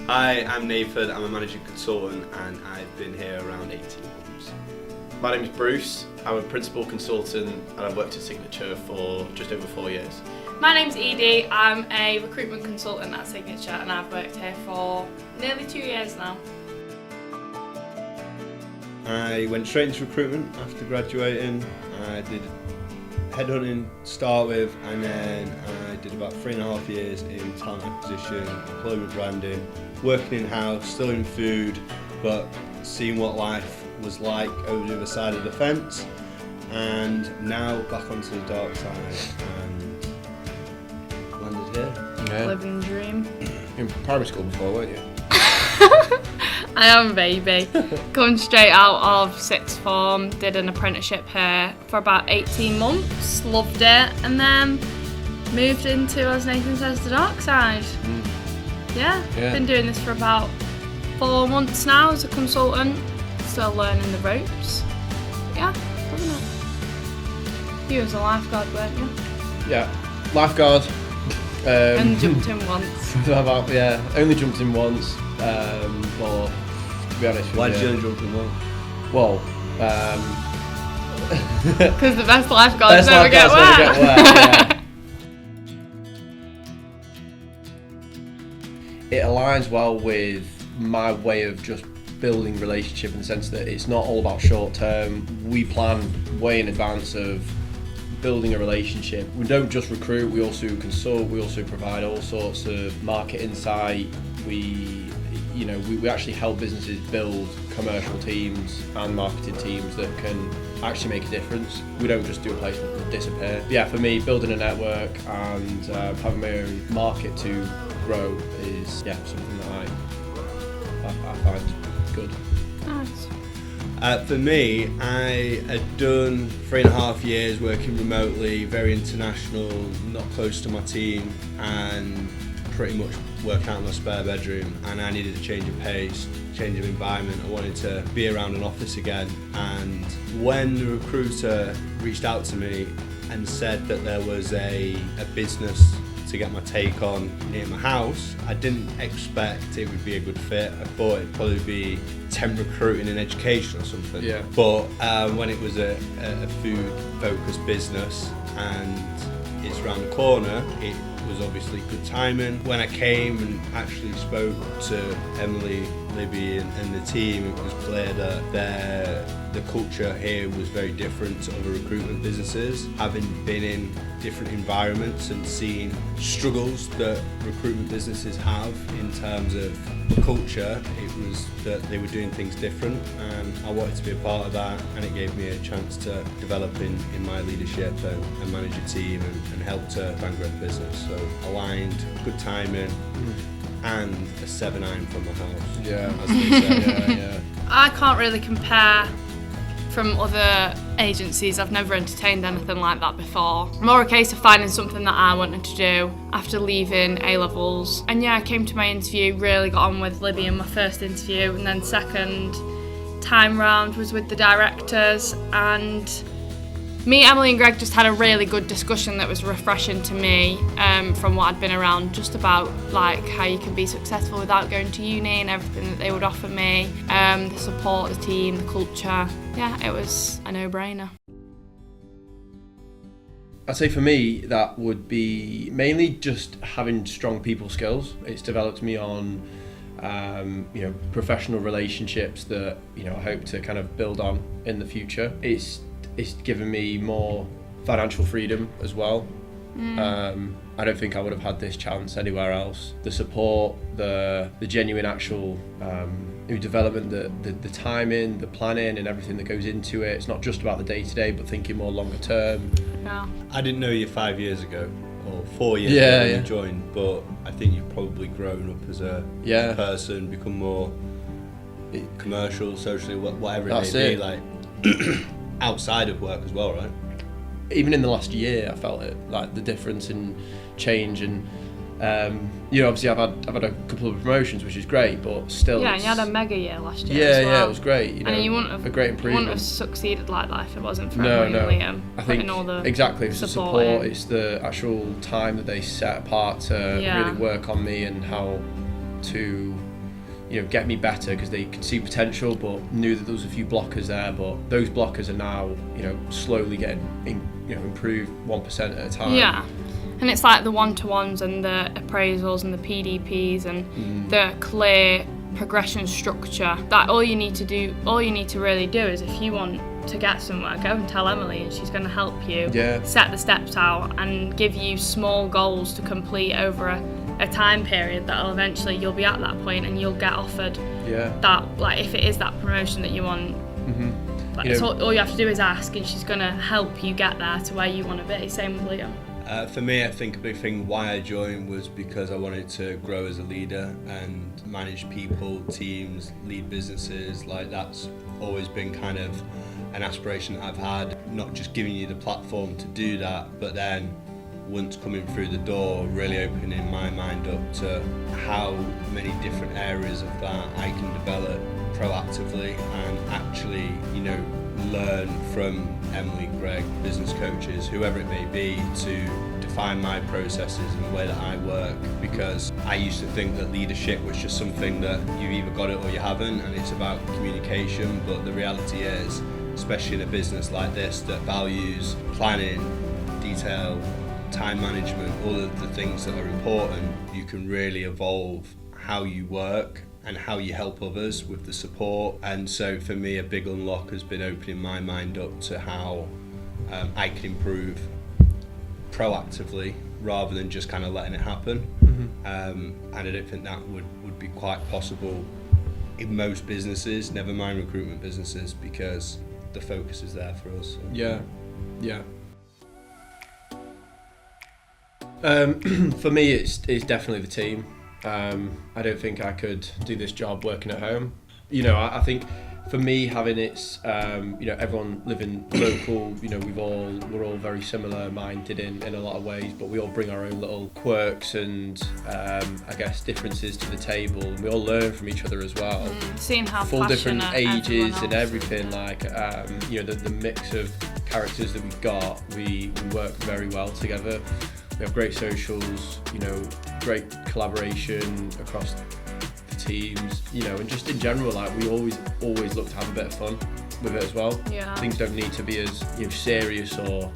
Hi, I'm Nathan, I'm a managing consultant and I've been here around 18 months. My name is Bruce, I'm a principal consultant and I've worked at Signature for just over 4 years. My name's Edie, I'm a recruitment consultant at Signature and I've worked here for nearly 2 years now. I went straight into recruitment after graduating. I did headhunting to start with, and then I did about 3.5 years in talent acquisition, employment branding, working in-house, still in food, but seeing what life was like over the other side of the fence, and now back onto the dark side and landed here. Yeah. Living the dream. You were in primary school before, weren't you? I am a baby. Coming straight out of sixth form, did an apprenticeship here for about 18 months, loved it, and then moved into, as Nathan says, the dark side. Yeah, been doing this for about 4 months now as a consultant, still learning the ropes. Yeah, loving it. You was a lifeguard, weren't you? Yeah, lifeguard. And jumped in once. Only jumped in once. But to be honest with you, Why did you only jump in one? Well, because the best lifeguards never get wet. Yeah. It aligns well with my way of just building relationship in the sense that it's not all about short term. We plan way in advance of building a relationship. We don't just recruit, we also consult, we also provide all sorts of market insight. We actually help businesses build commercial teams and marketing teams that can actually make a difference. We don't just do a placement and disappear. Yeah, for me, building a network and having my own market to grow is something that I find good. Nice. For me, I had done 3.5 years working remotely, very international, not close to my team, and pretty much working out in my spare bedroom, and I needed a change of pace, change of environment. I wanted to be around an office again, and when the recruiter reached out to me and said that there was a business to get my take on near my house, I didn't expect it would be a good fit. I thought it'd probably be temp recruiting in education or something. Yeah. But when it was a food focused business and it's around the corner, it was obviously good timing. When I came and actually spoke to Emily, Libby and the team, it was clear that the culture here was very different to other recruitment businesses. Having been in different environments and seen struggles that recruitment businesses have in terms of culture, it was that they were doing things different, and I wanted to be a part of that, and it gave me a chance to develop in my leadership and manage a team and help to grow business. So aligned, good timing, and a 7 iron from the house. Yeah, as they say. yeah. I can't really compare from other agencies. I've never entertained anything like that before. More a case of finding something that I wanted to do after leaving A-levels. And yeah, I came to my interview, really got on with Libby in my first interview, and then second time round was with the directors, and me, Emily and Greg just had a really good discussion that was refreshing to me from what I'd been around, just about like how you can be successful without going to uni and everything that they would offer me, the support, the team, the culture. Yeah, it was a no-brainer. I'd say for me that would be mainly just having strong people skills. It's developed me on professional relationships that I hope to kind of build on in the future. It's given me more financial freedom as well. I don't think I would have had this chance anywhere else. The support, the genuine actual development, the timing, the planning and everything that goes into it. It's not just about the day-to-day, but thinking more longer term. Yeah. I didn't know you 5 years ago, or 4 years ago when you joined, but I think you've probably grown up as a person, become more commercial, socially, whatever it may be, like outside of work as well, right? Even in the last year, I felt it, like the difference in change, and obviously I've had a couple of promotions, which is great, but still. Yeah, and you had a mega year last year. As well. Yeah, it was great. And you wouldn't have a great improvement. You wouldn't have succeeded like that if it wasn't for Emily and Liam. I think all the exactly. It's the support. It's the actual time that they set apart to really work on me and how to get me better because they could see potential, but knew that there was a few blockers there. But those blockers are now, slowly getting improved 1% at a time. Yeah. And it's like the one-to-ones and the appraisals and the PDPs and the clear progression structure. That all you need to really do is, if you want to get somewhere, go and tell Emily and she's going to help you set the steps out and give you small goals to complete over a time period that'll eventually you'll be at that point and you'll get offered that, like, if it is that promotion that you want. Like, all you have to do is ask and she's going to help you get there to where you want to be. Same with Leo. For me, I think a big thing why I joined was because I wanted to grow as a leader and manage people, teams, lead businesses. Like, that's always been kind of an aspiration that I've had, not just giving you the platform to do that, but then once coming through the door, really opening my mind up to how many different areas of that I can develop proactively and actually, learn from Emily, Greg, business coaches, whoever it may be, to define my processes and the way that I work, because I used to think that leadership was just something that you either got it or you haven't, and it's about communication. But the reality is, especially in a business like this that values planning, detail, time management, all of the things that are important, you can really evolve how you work and how you help others with the support. And so for me, a big unlock has been opening my mind up to how I can improve proactively rather than just kind of letting it happen. And I don't think that would be quite possible in most businesses, never mind recruitment businesses, because the focus is there for us. So. Yeah. For me, it's definitely the team. I don't think I could do this job working at home. I think for me, having everyone living local, we're all very similar minded in a lot of ways, but we all bring our own little quirks and I guess differences to the table, and we all learn from each other as well. Seeing how full different ages and is. everything, the mix of characters that we've got, we work very well together. We have great socials, great collaboration across the teams, and just in general, we always look to have a bit of fun with it as well. Yeah. Things don't need to be as serious or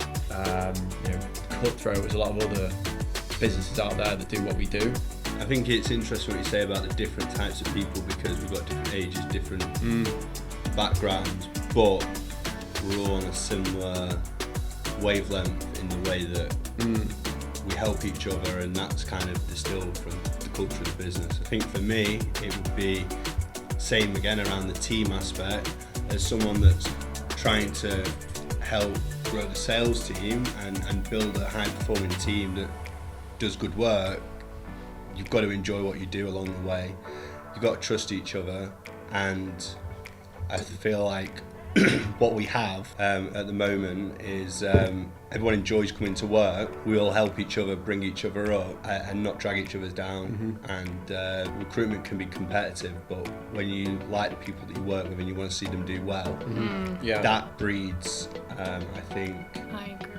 cutthroat as a lot of other businesses out there that do what we do. I think it's interesting what you say about the different types of people, because we've got different ages, different backgrounds, but we're all on a similar wavelength in the way that we help each other, and that's kind of distilled from the culture of the business. I think for me, it would be same again around the team aspect. As someone that's trying to help grow the sales team and build a high-performing team that does good work, you've got to enjoy what you do along the way. You've got to trust each other, and I feel like what we have at the moment is everyone enjoys coming to work. We all help each other, bring each other up, and not drag each other down. And recruitment can be competitive, but when you like the people that you work with and you want to see them do well, that breeds, I think, I agree.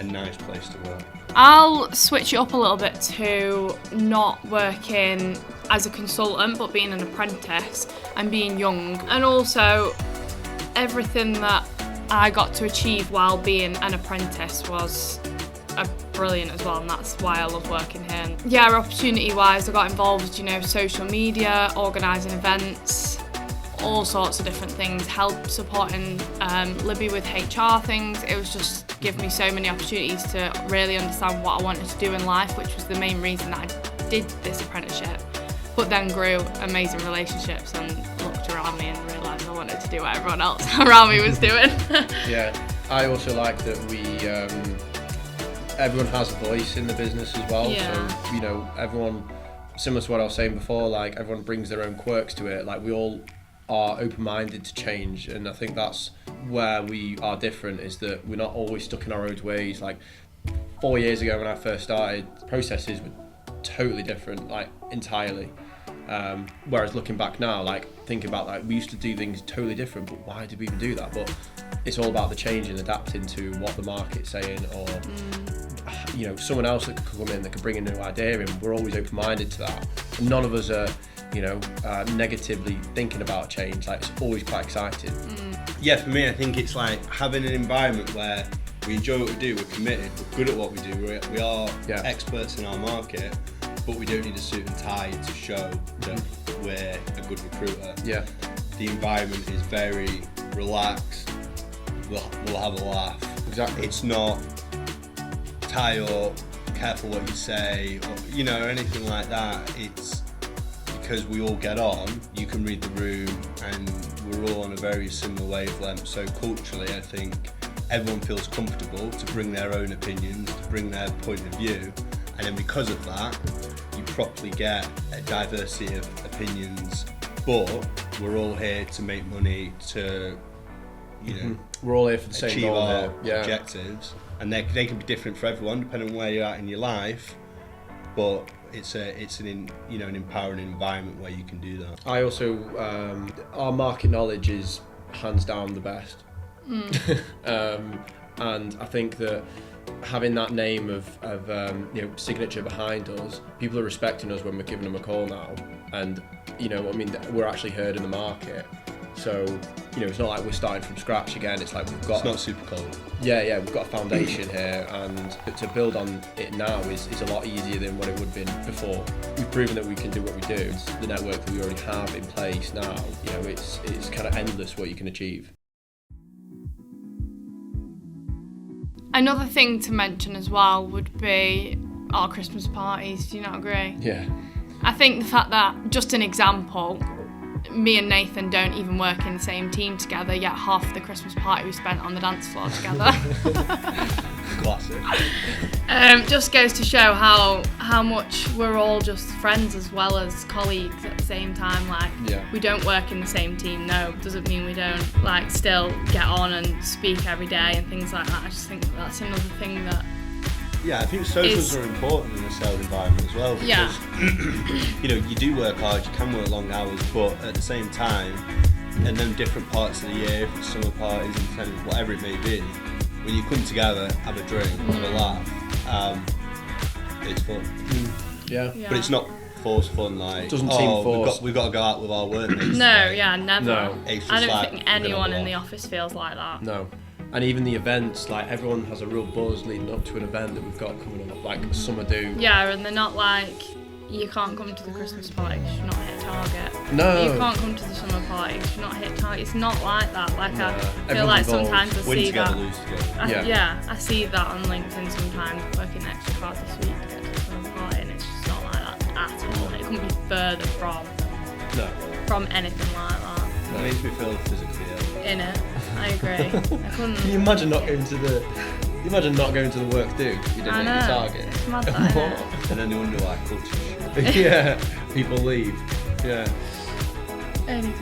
A nice place to work. I'll switch it up a little bit to not working as a consultant, but being an apprentice and being young, and also everything that I got to achieve while being an apprentice was brilliant as well, and that's why I love working here. Yeah, opportunity wise, I got involved, social media, organising events, all sorts of different things, help supporting Libby with HR things. It was just give me so many opportunities to really understand what I wanted to do in life, which was the main reason that I did this apprenticeship, but then grew amazing relationships and looked around me and realised I wanted to do what everyone else around me was doing. Yeah, I also like that we everyone has a voice in the business as well. Yeah. So everyone, similar to what I was saying before, everyone brings their own quirks to it. We all are open-minded to change, and I think that's where we are different, is that we're not always stuck in our own ways. 4 years ago when I first started, processes were totally different, entirely. Whereas looking back now, thinking about we used to do things totally different, but why did we even do that? But it's all about the change and adapting to what the market's saying, or someone else that could come in that could bring a new idea in. We're always open-minded to that. And none of us are negatively thinking about change. Like, it's always quite exciting. Yeah, for me, I think it's like having an environment where we enjoy what we do, we're committed, we're good at what we do, we are experts in our market, but we don't need a suit and tie to show that we're a good recruiter. Yeah. The environment is very relaxed, we'll have a laugh. Exactly. It's not tie up, careful what you say, or anything like that. It's because we all get on, you can read the room, and we're all on a very similar wavelength. So culturally, I think everyone feels comfortable to bring their own opinions, to bring their point of view, and then because of that, you properly get a diversity of opinions. But we're all here to make money, to we're all here for the same achieve goal our here. Yeah. objectives, and they can be different for everyone depending on where you're at in your life. But it's an empowering environment where you can do that. I also our market knowledge is hands down the best. And I think that having that name of signature behind us, people are respecting us when we're giving them a call now, and we're actually heard in the market. So it's not like we're starting from scratch again. It's like It's not super cold. Yeah, we've got a foundation here, and to build on it now is a lot easier than what it would have been before. We've proven that we can do what we do. The network that we already have in place now, it's kind of endless what you can achieve. Another thing to mention as well would be our Christmas parties. Do you not agree? Yeah. I think the fact that, just an example, me and Nathan don't even work in the same team together, yet half the Christmas party we spent on the dance floor together. Classic. Just goes to show how much we're all just friends as well as colleagues at the same time. Like, we don't work in the same team, no, doesn't mean we don't still get on and speak every day and things like that. I just think that's another thing that I think socials are important in a sales environment as well, because you do work hard, you can work long hours, but at the same time, and then different parts of the year, if it's summer parties, incentives, whatever it may be, when you come together, have a drink, have a laugh, it's fun. Yeah. But it's not forced fun, like, doesn't seem forced. We've got to go out with our workmates. No, today. never. No. I don't think anyone in the office feels like that. No. And even the events, like, everyone has a real buzz leading up to an event that we've got coming up, like summer do. Yeah, and they're not like, you can't come to the Christmas party because you're not hit target. No. You can't come to the summer party because you're not hit target. It's not like that. Like, No. I feel Everyone's like involved. sometimes I Win see together, that. lose together. I see that on LinkedIn sometimes, working extra hard this week to get to the summer party, and it's just not like that at all. It couldn't be further from anything like that. It makes me feel physically ill. In it, I agree. I couldn't. Can you imagine not going to the work do? You didn't I hit know. the target. It's mad, that, innit? And then they wonder why culture. Yeah, people leave. Yeah. Anyway,